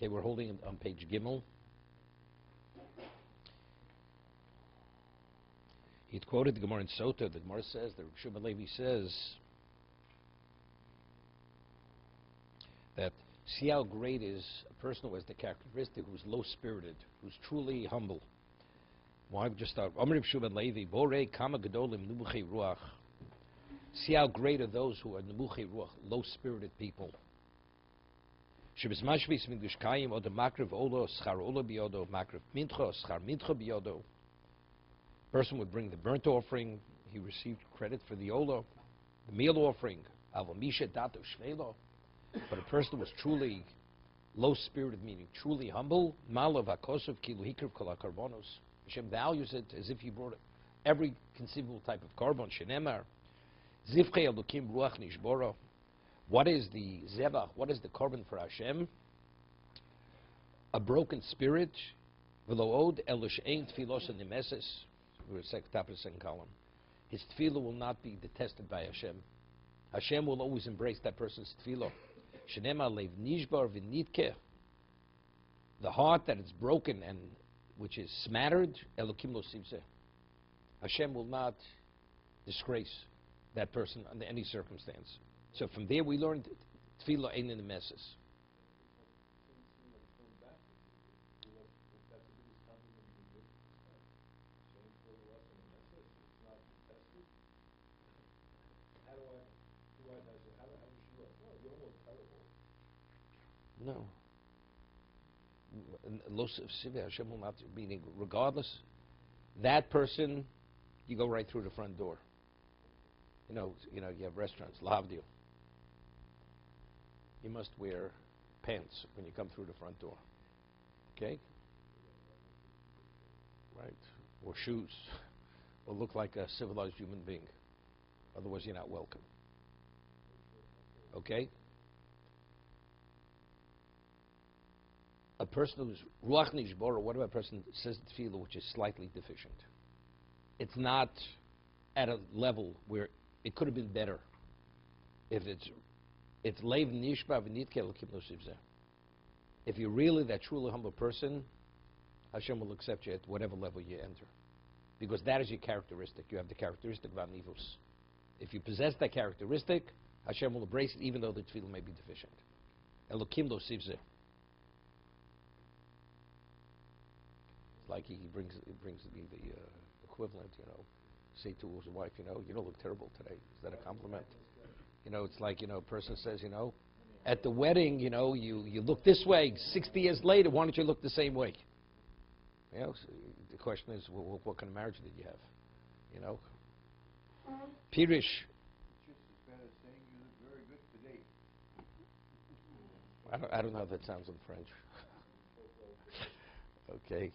Okay, we're holding it on page Gimel. He had quoted the Gemara in Sota. The Gemara says, the Shubba Levi says, that see how great is a person who has the characteristic, who's low-spirited, who's truly humble. Why just start? See how great are those who are nemuchei ruach, low-spirited people. Person would bring the burnt offering, he received credit for the olah, the meal offering. But a person was truly low-spirited, meaning truly humble, Hashem values it as if he brought every conceivable type of korban. Shenemar, Zivchei Elokim Ruach Nishboro. What is the zevach? What is the korban for Hashem? A broken spirit. V'lo od elosh ein tfilos nimeses. We're top of the second column. His tefillah will not be detested by Hashem. Hashem will always embrace that person's tefillah. Shenemar leiv nishbar v'nitke. The heart that is broken and which is smattered, Elokim lo sivzeh. Hashem will not disgrace that person under any circumstance. So from there we learned tefillah ain't in the messes. No. Hashem will not, meaning regardless, that person, you go right through the front door. You know, you have restaurants, lavdil. You must wear pants when you come through the front door. Okay? Right? Or shoes. Or look like a civilized human being. Otherwise you're not welcome. Okay? A person who's ruach nishbora, what if a person says the tefillah which is slightly deficient? It's not at a level where it could have been better. If it's leiv nishba v'nitke elokim lo sivzeh. If you're really that truly humble person, Hashem will accept you at whatever level you enter, because that is your characteristic. You have the characteristic of anivus. If you possess that characteristic, Hashem will embrace it, even though the tefillah may be deficient. Elokim lo sivzeh. Like he brings the equivalent, say to his wife, you don't look terrible today. Is that a compliment? It's like, a person says, at the wedding, you look this way. 60 years later, why don't you look the same way? So the question is, what kind of marriage did you have? Pirish. It's just as bad as saying you look very good today. I don't know how that sounds in French. Okay.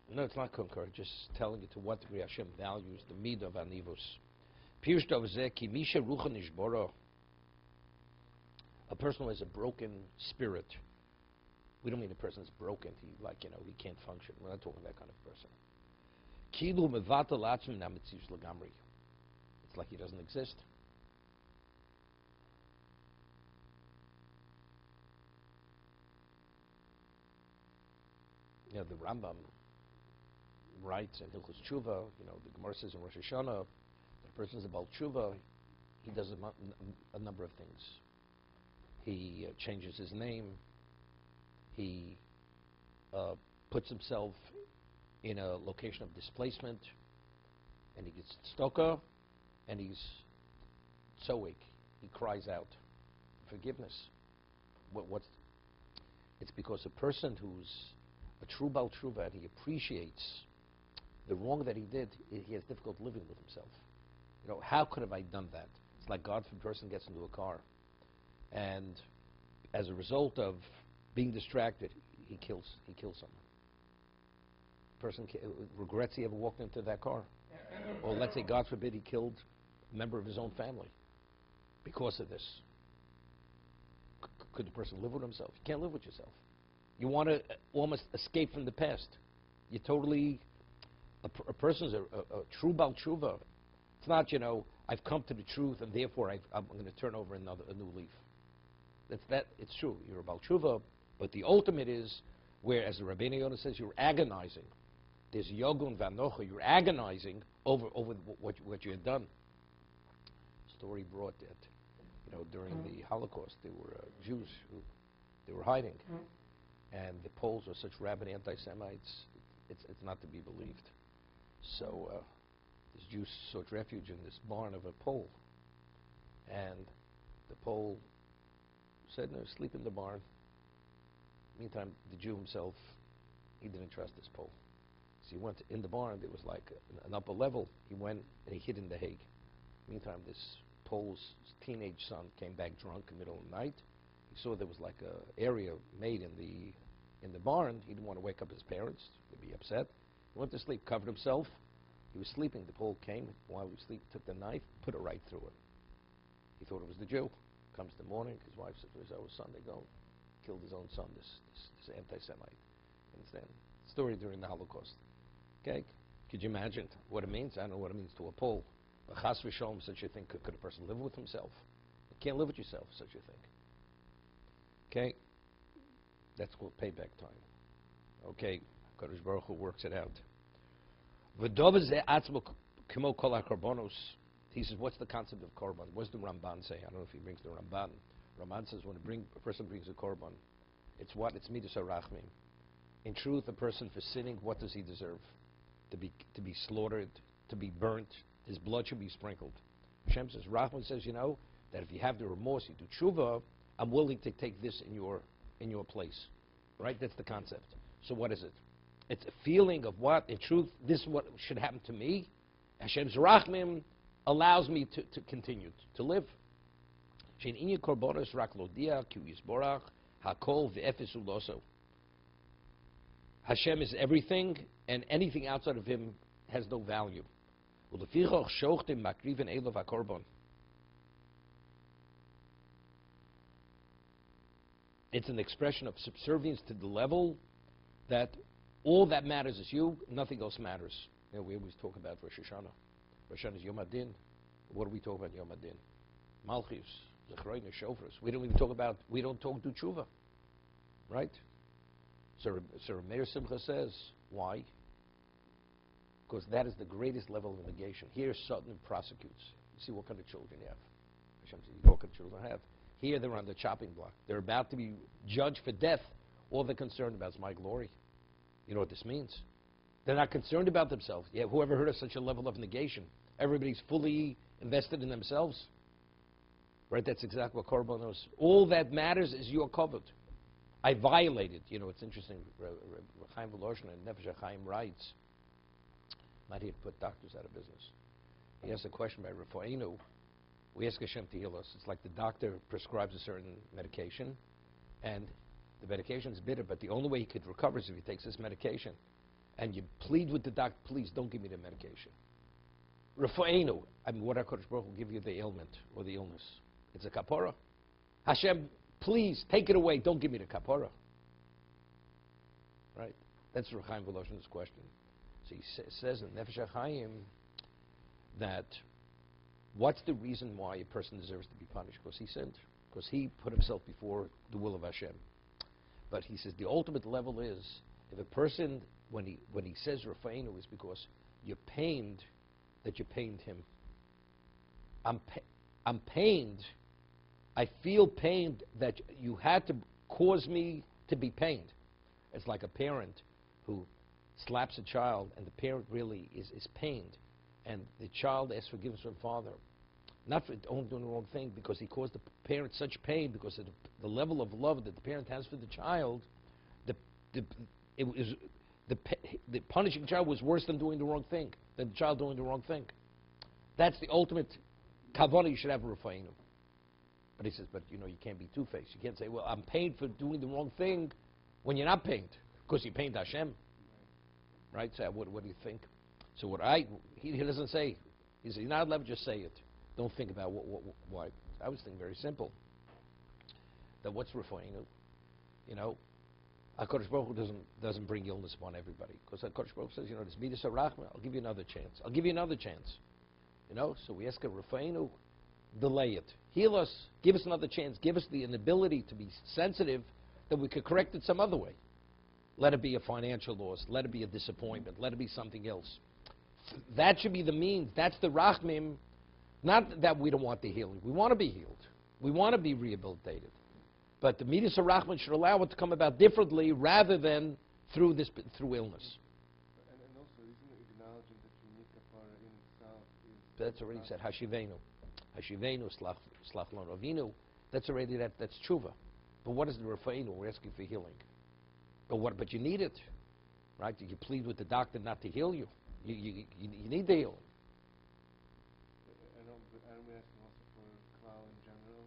No, it's not concur. Just telling you to what degree Hashem values the mid of anivus. Pirush dovzeh ki misha rucha nishbora. A person who has a broken spirit. We don't mean a person is broken. He can't function. We're not talking that kind of person. Kilu mevatel atzmi namitzivs lagamri. It's like he doesn't exist. The Rambam writes in Hilchos Tshuva, the Gemara says in Rosh Hashanah, the person is a Baal Tshuva, he does a number of things. He changes his name, he puts himself in a location of displacement, and he gets tzedakah, and he's tzoek, he cries out forgiveness. It's because a person who's a true Baal Tshuva, and he appreciates the wrong that he did, he has difficulty living with himself. How could have I done that? It's like God, if a person gets into a car, and as a result of being distracted, he kills someone. Person regrets he ever walked into that car. Or let's say, God forbid, he killed a member of his own family because of this. Could the person live with himself? You can't live with yourself. You want to almost escape from the past. You totally A person's a true Baal Tshuva. It's not, I've come to the truth and therefore I'm going to turn over a new leaf. It's true. You're a Baal Tshuva, but the ultimate is where, as the Rabbeinu Yonah says, you're agonizing. There's Yogun Vanocha. You're agonizing over what you had done. Story brought that, during the Holocaust, there were Jews who they were hiding, and the Poles were such rabid anti-Semites. It's not to be believed. So this Jew sought refuge in this barn of a Pole, and the Pole said, "No, sleep in the barn." Meantime, the Jew himself, he didn't trust this Pole. So he went in the barn. There was like an upper level. He went and he hid in the hay. Meantime, this Pole's teenage son came back drunk in the middle of the night. He saw there was like a area made in the barn. He didn't want to wake up his parents. They'd be upset. He went to sleep, covered himself. He was sleeping. The Pole came while he was asleep, took the knife, put it right through him. He thought it was the Jew. Comes the morning, his wife said to his son, they go, killed his own son, this anti-Semite. Understand? Story during the Holocaust. Okay? Could you imagine what it means? I don't know what it means to a Pole. But chas v'sholom, such a thing, could a person live with himself? You can't live with yourself, such a thing. Okay? That's called payback time. Okay? Kadosh Baruch Hu works it out. V'dov ze atzmo k'mo kol ha-korbanos. He says, what's the concept of korban? What does the Ramban say? I don't know if he brings the Ramban. Ramban says when a person brings a korban, it's what? It's midas harachmim. In truth, a person for sinning, what does he deserve? To be slaughtered, to be burnt. His blood should be sprinkled. Hashem says, Rahman says, that if you have the remorse, you do tshuva, I'm willing to take this in your place. Right? That's the concept. So what is it? It's a feeling of what? In truth, this is what should happen to me. Hashem's rachmim allows me to continue to live. Hashem is everything, and anything outside of Him has no value. It's an expression of subservience to the level that all that matters is you, nothing else matters. We always talk about Rosh Hashanah. Rosh Hashanah is Yom Adin. What do we talk about Yom Adin? Malchus, Zechroin, Shofars. We don't talk do tshuva. Right? So Meir Simcha says, why? Because that is the greatest level of negation. Here, Satan prosecutes. You see what kind of children you have. Hashem says, what kind of children I have. Here, they're on the chopping block. They're about to be judged for death. All they're concerned about is my glory. You know what this means? They're not concerned about themselves. Yeah, who ever heard of such a level of negation? Everybody's fully invested in themselves. Right? That's exactly what Korban knows. All that matters is you're covered. I violated. It's interesting. Chaim Voloshin and Nefesh HaChaim writes, might have put doctors out of business. He asked a question by Refo'enu. We ask Hashem to heal us. It's like the doctor prescribes a certain medication, and the medication is bitter, but the only way he could recover is if he takes this medication. And you plead with the doctor, please don't give me the medication. Refo'enu, what HaKadosh Baruch will give you the ailment or the illness. It's a kapara. Hashem, please take it away. Don't give me the kapara. Right? That's Chaim Voloshin's question. So he says in Nefesh HaChaim that what's the reason why a person deserves to be punished? Because he sinned. Because he put himself before the will of Hashem. But he says the ultimate level is if a person, when he says Rafa'inu, is because you're pained that you pained him. I'm pained. I feel pained that you had to cause me to be pained. It's like a parent who slaps a child and the parent really is pained. And the child asks forgiveness from the father. Not for doing the wrong thing, because he caused the parent such pain because of the level of love that the parent has for the child. The punishing child was worse than doing the wrong thing, than the child doing the wrong thing. That's the ultimate kavanah you should have a Rafa'inu. But he says, but you can't be two-faced. You can't say, well, I'm pained for doing the wrong thing when you're not pained, because you pained Hashem. Right? So what do you think? So he doesn't say, he says, you're not allowed to just say it. Don't think about why. I was thinking very simple. That what's Rafa'inu? HaKadosh Baruch Hu doesn't bring illness upon everybody. Because HaKadosh Baruch Hu says, this midas harachma, I'll give you another chance. I'll give you another chance. So we ask Rafeinu, delay it. Heal us, give us another chance, give us the ability to be sensitive that we could correct it some other way. Let it be a financial loss, let it be a disappointment, let it be something else. That should be the means, that's the rachmim. Not that we don't want the healing, we want to be healed. We want to be rehabilitated. But the midas harachman should allow it to come about differently rather than through illness. And also, isn't it acknowledging that unique kapara in itself is... That's already said, Hashivenu, slach lanu avinu. That's already, that's tshuva. But what is the Rafa'inu? We're asking for healing. But you need it, right? You plead with the doctor not to heal you. You need the healing. I know, but aren't we asking also for klal in general?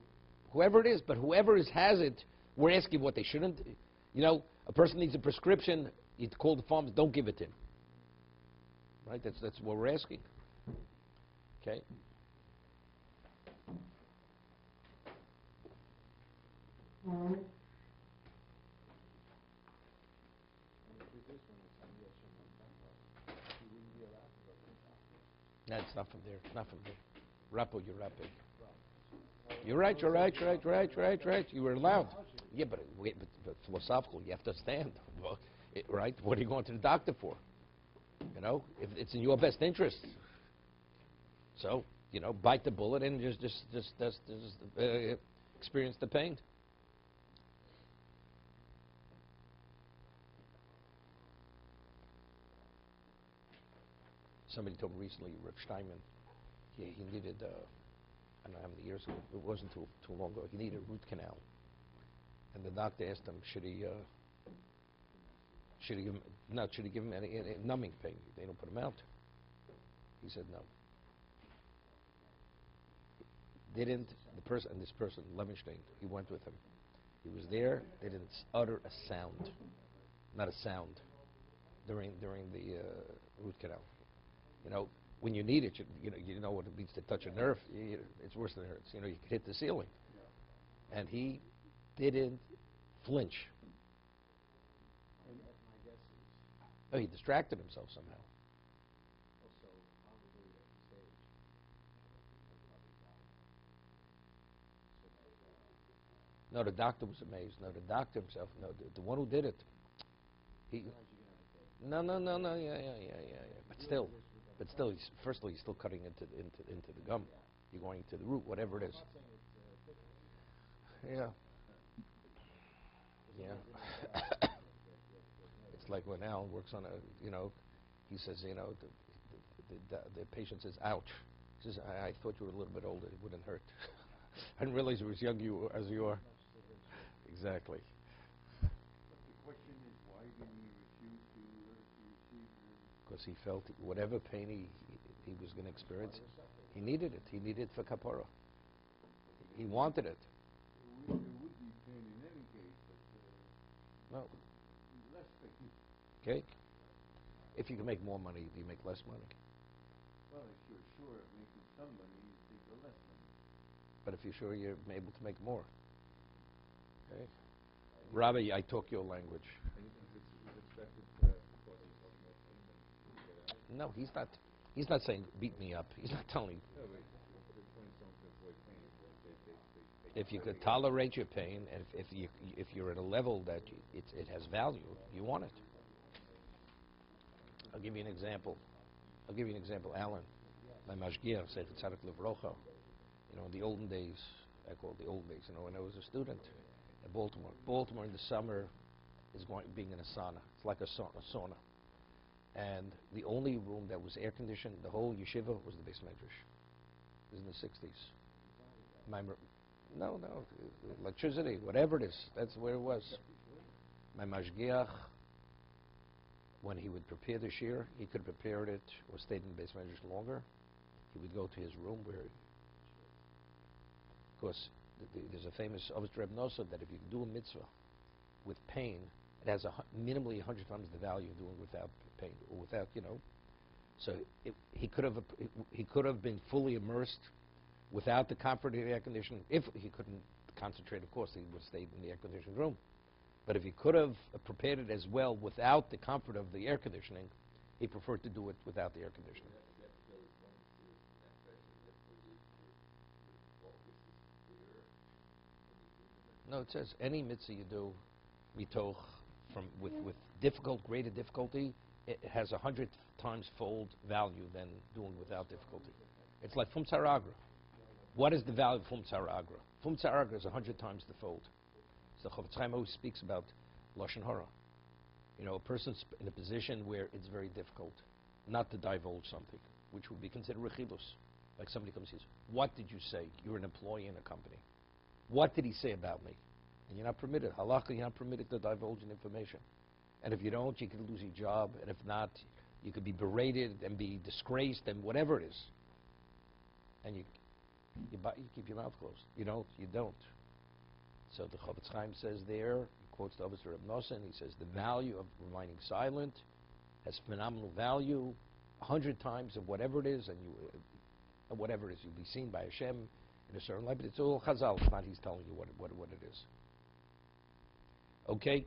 Whoever it is, but whoever has it, we're asking what they shouldn't. A person needs a prescription, you call the pharmacist, don't give it to him. Right? That's what we're asking. Okay? No, it's not from there. Not from there. Rappo, you're rapping. You're right. You were allowed. Yeah, but philosophical, you have to understand. Well, right? What are you going to the doctor for? If it's in your best interest. So, bite the bullet and just experience the pain. Somebody told me recently, Reb Steinman, he needed, I don't know how many years ago, it wasn't too long ago, he needed a root canal. And the doctor asked him, should he give him any numbing pain? They don't put him out. He said no. This person, Levenstein, he went with him. He was there, they didn't utter a sound, not a sound, during the root canal. When you need it, you know what it means to touch a nerve. It's worse than it hurts. You could hit the ceiling. And he didn't flinch. And my guess is... Oh, he distracted himself somehow. Also, probably at the stage, probably died. So No, the doctor was amazed. No, the doctor himself. No, the one who did it. No. Yeah. But still, first of all, he's still cutting into the gum. You're going to the root, whatever it is. Yeah. It's like when Alan works on he says, the patient says, ouch. He says, I thought you were a little bit older. It wouldn't hurt. I didn't realize you were as young as you are. Exactly. But the question is, why didn't he refuse to receive the... Because he felt whatever pain he was going to experience, he needed it. He needed it for kapara. He wanted it. There would be pain in any case, but No. less pain. Okay? If you can make more money, do you make less money? Well, if you're sure of making some money, you take the less money. But if you're sure you're able to make more. Okay? Rabbi, I talk your language. And you think it's expected to cause yourself more pain than you get out of it? No, he's not saying beat me up. He's not telling you. No, but they're telling someone to avoid pain. If you could tolerate your pain, and if you're at a level that it has value, you want it. I'll give you an example. Alan, my mashgiach said to Tzadik Livrocha, in the olden days, I call it the old days, when I was a student at Baltimore. Baltimore in the summer is being in a sauna. It's like a sauna. And the only room that was air conditioned, the whole yeshiva, was the base medrash. It was in the 60s. No, electricity, whatever it is, that's where it was. My mashgiach, when he would prepare the shiur, he could have prepared it or stayed in the base medrash longer. He would go to his room where, of course, there's a famous Obed Reb Nosson that if you do a mitzvah with pain, it has minimally 100 times the value of doing it without pain or without, So he could have been fully immersed without the comfort of the air conditioning. If he couldn't concentrate, of course, he would have stayed in the air conditioned room. But if he could have prepared it as well without the comfort of the air conditioning, he preferred to do it without the air conditioning. No, it says any mitzvah you do, mitoch, with greater difficulty, it has 100 times fold value than doing without difficulty. It's like Fum Tzaragra. What is the value of Fum Tzaragra? Fum Tzaragra is 100 times the fold. So Chofetz Chaim always speaks about Lashon Hara. You know, a person's in a position where it's very difficult not to divulge something, which would be considered rechilus. Like somebody comes and says, what did you say? You're an employee in a company. What did he say about me? And you're not permitted. Halakha, you're not permitted to divulge information. And if you don't, you could lose your job. And if not, you could be berated and be disgraced and whatever it is. And you keep your mouth closed. You don't. So the Chofetz Chaim says there, he quotes the Avos Reb Nosson, he says the value of remaining silent has phenomenal value, 100 times of whatever it is, and whatever it is, you'll be seen by Hashem in a certain light, but it's all Chazal. It's not he's telling you what it is. Okay?